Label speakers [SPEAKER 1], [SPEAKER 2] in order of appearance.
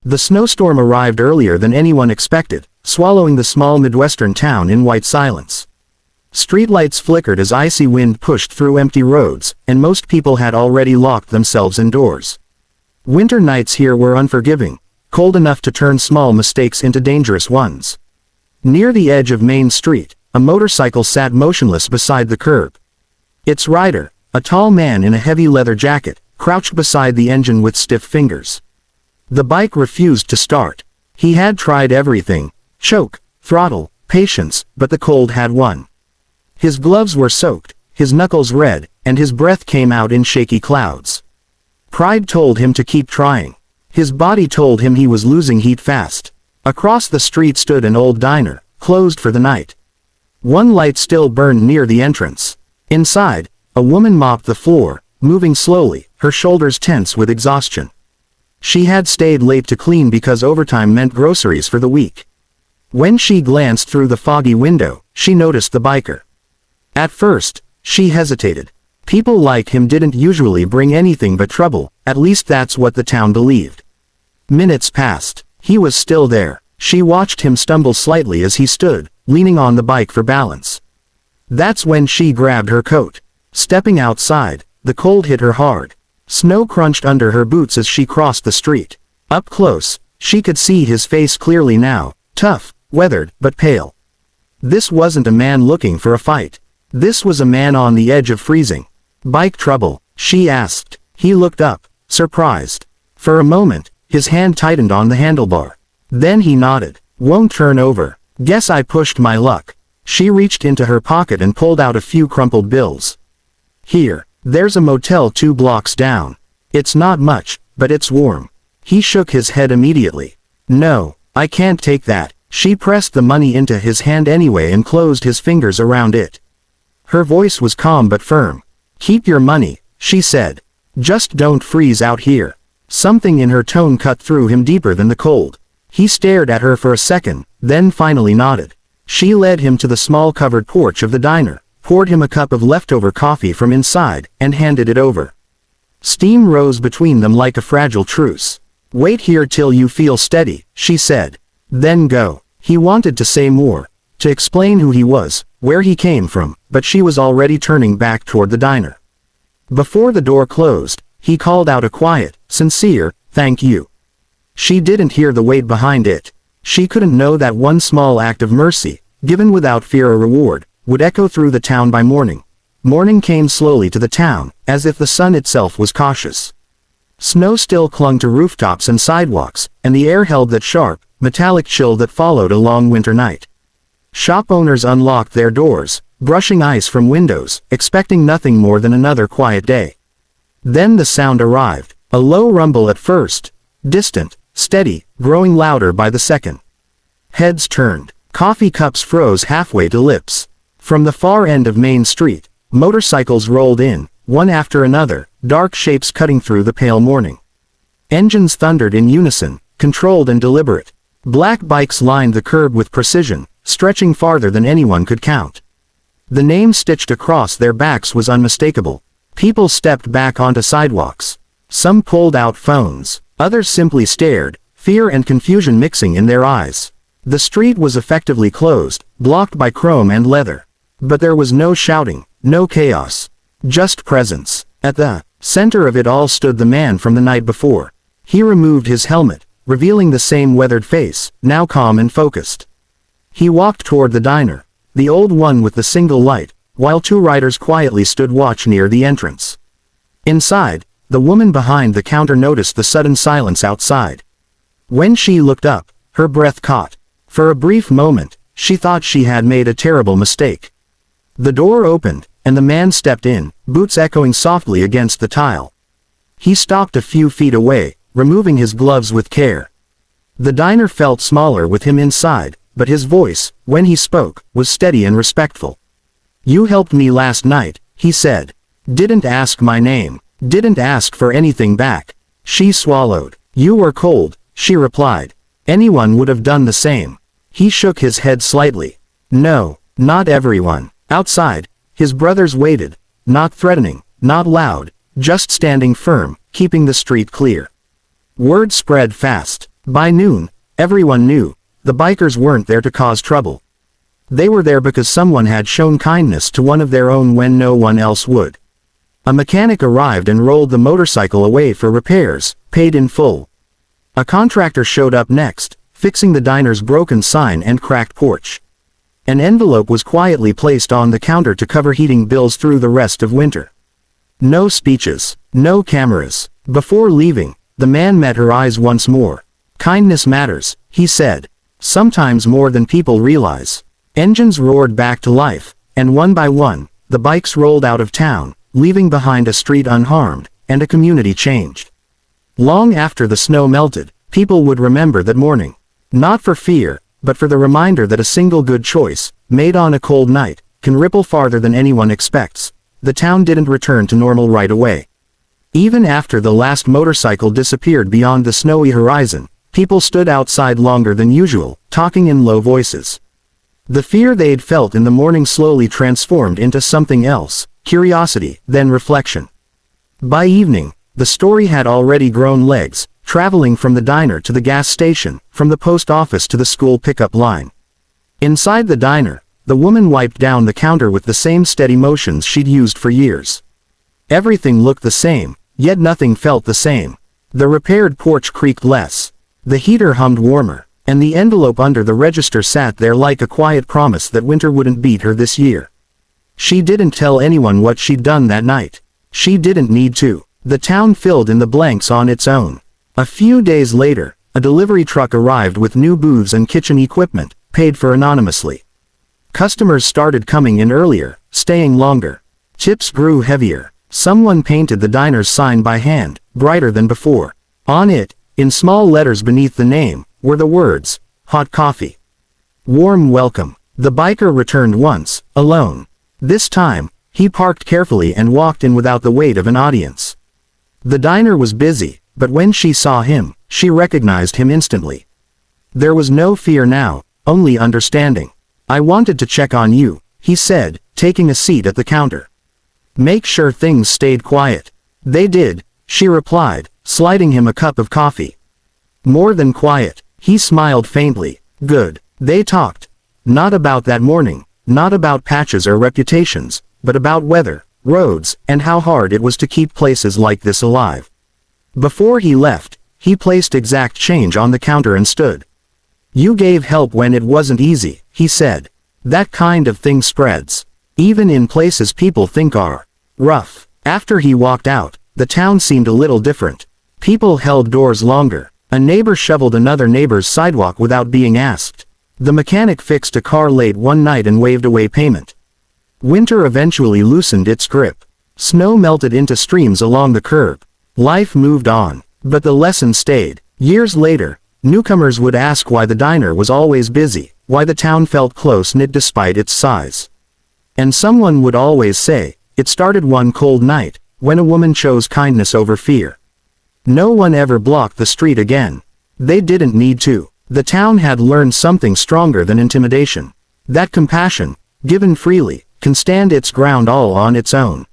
[SPEAKER 1] The snowstorm arrived earlier than anyone expected, swallowing the small Midwestern town in white silence. Streetlights flickered as icy wind pushed through empty roads, and most people had already locked themselves indoors. Winter nights here were unforgiving, cold enough to turn small mistakes into dangerous ones. Near the edge of Main Street, a motorcycle sat motionless beside the curb. Its rider, a tall man in a heavy leather jacket, crouched beside the engine with stiff fingers. The bike refused to start. He had tried everything: choke, throttle, patience, but the cold had won. His gloves were soaked, his knuckles red, and his breath came out in shaky clouds. Pride told him to keep trying. His body told him he was losing heat fast. Across the street stood an old diner, closed for the night. One light still burned near the entrance. Inside, a woman mopped the floor, moving slowly, her shoulders tense with exhaustion. She had stayed late to clean because overtime meant groceries for the week. When she glanced through the foggy window, she noticed the biker. At first, she hesitated. People like him didn't usually bring anything but trouble, at least that's what the town believed. Minutes passed. He was still there. She watched him stumble slightly as he stood, leaning on the bike for balance. That's when she grabbed her coat. Stepping outside, the cold hit her hard. Snow crunched under her boots as she crossed the street. Up close, she could see his face clearly now, tough, weathered, but pale. This wasn't a man looking for a fight. This was a man on the edge of freezing. "Bike trouble?" she asked. He looked up, surprised. For a moment, his hand tightened on the handlebar. Then he nodded. "Won't turn over. Guess I pushed my luck." She reached into her pocket and pulled out a few crumpled bills. "Here, there's a motel 2 blocks down. It's not much, but it's warm." He shook his head immediately. "No, I can't take that." She pressed the money into his hand anyway and closed his fingers around it. Her voice was calm but firm. "Keep your money," she said. "Just don't freeze out here." Something in her tone cut through him deeper than the cold. He stared at her for a second, then finally nodded. She led him to the small covered porch of the diner, poured him a cup of leftover coffee from inside, and handed it over. Steam rose between them like a fragile truce. "Wait here till you feel steady," she said. "Then go." He wanted to say more, to explain who he was, where he came from, but she was already turning back toward the diner. Before the door closed, he called out a quiet, sincere, "Thank you." She didn't hear the weight behind it. She couldn't know that one small act of mercy, given without fear or reward, would echo through the town by morning. Morning came slowly to the town, as if the sun itself was cautious. Snow still clung to rooftops and sidewalks, and the air held that sharp, metallic chill that followed a long winter night. Shop owners unlocked their doors, brushing ice from windows, expecting nothing more than another quiet day. Then the sound arrived, a low rumble at first, distant, steady, growing louder by the second. Heads turned. Coffee cups froze halfway to lips. From the far end of Main Street, motorcycles rolled in, one after another, dark shapes cutting through the pale morning. Engines thundered in unison, controlled and deliberate. Black bikes lined the curb with precision, stretching farther than anyone could count. The name stitched across their backs was unmistakable. People stepped back onto sidewalks. Some pulled out phones. Others simply stared, fear and confusion mixing in their eyes. The street was effectively closed, blocked by chrome and leather. But there was no shouting, no chaos. Just presence. At the center of it all stood the man from the night before. He removed his helmet, revealing the same weathered face, now calm and focused. He walked toward the diner, the old one with the single light, while 2 riders quietly stood watch near the entrance. Inside, the woman behind the counter noticed the sudden silence outside. When she looked up, her breath caught. For a brief moment, she thought she had made a terrible mistake. The door opened, and the man stepped in, boots echoing softly against the tile. He stopped a few feet away, removing his gloves with care. The diner felt smaller with him inside, but his voice, when he spoke, was steady and respectful. "You helped me last night," he said. "Didn't ask my name. Didn't ask for anything back." She swallowed. "You were cold," she replied. "Anyone would have done the same." He shook his head slightly. "No, not everyone." Outside, his brothers waited, not threatening, not loud, just standing firm, keeping the street clear. Word spread fast. By noon, everyone knew, the bikers weren't there to cause trouble. They were there because someone had shown kindness to one of their own when no one else would. A mechanic arrived and rolled the motorcycle away for repairs, paid in full. A contractor showed up next, fixing the diner's broken sign and cracked porch. An envelope was quietly placed on the counter to cover heating bills through the rest of winter. No speeches, no cameras. Before leaving, the man met her eyes once more. "Kindness matters," he said. "Sometimes more than people realize." Engines roared back to life, and one by one, the bikes rolled out of town, leaving behind a street unharmed, and a community changed. Long after the snow melted, people would remember that morning. Not for fear, but for the reminder that a single good choice, made on a cold night, can ripple farther than anyone expects. The town didn't return to normal right away. Even after the last motorcycle disappeared beyond the snowy horizon, people stood outside longer than usual, talking in low voices. The fear they'd felt in the morning slowly transformed into something else, curiosity, then reflection. By evening, the story had already grown legs, traveling from the diner to the gas station, from the post office to the school pickup line. Inside the diner, the woman wiped down the counter with the same steady motions she'd used for years. Everything looked the same, yet nothing felt the same. The repaired porch creaked less. The heater hummed warmer, and the envelope under the register sat there like a quiet promise that winter wouldn't beat her this year. She didn't tell anyone what she'd done that night. She didn't need to. The town filled in the blanks on its own. A few days later, a delivery truck arrived with new booths and kitchen equipment, paid for anonymously. Customers started coming in earlier, staying longer. Tips grew heavier. Someone painted the diner's sign by hand, brighter than before. On it, in small letters beneath the name, were the words, "Hot coffee. Warm welcome." The biker returned once, alone. This time, he parked carefully and walked in without the weight of an audience. The diner was busy, but when she saw him, she recognized him instantly. There was no fear now, only understanding. "I wanted to check on you," he said, taking a seat at the counter. "Make sure things stayed quiet." "They did," she replied, sliding him a cup of coffee. "More than quiet," he smiled faintly. "Good." They talked. Not about that morning, not about patches or reputations, but about weather, roads, and how hard it was to keep places like this alive. Before he left, he placed exact change on the counter and stood. "You gave help when it wasn't easy," he said. "That kind of thing spreads. Even in places people think are rough." After he walked out, the town seemed a little different. People held doors longer. A neighbor shoveled another neighbor's sidewalk without being asked. The mechanic fixed a car late one night and waved away payment. Winter eventually loosened its grip. Snow melted into streams along the curb. Life moved on, but the lesson stayed. Years later, newcomers would ask why the diner was always busy, why the town felt close-knit despite its size. And someone would always say, it started one cold night, when a woman chose kindness over fear. No one ever blocked the street again. They didn't need to. The town had learned something stronger than intimidation. That compassion, given freely, can stand its ground all on its own.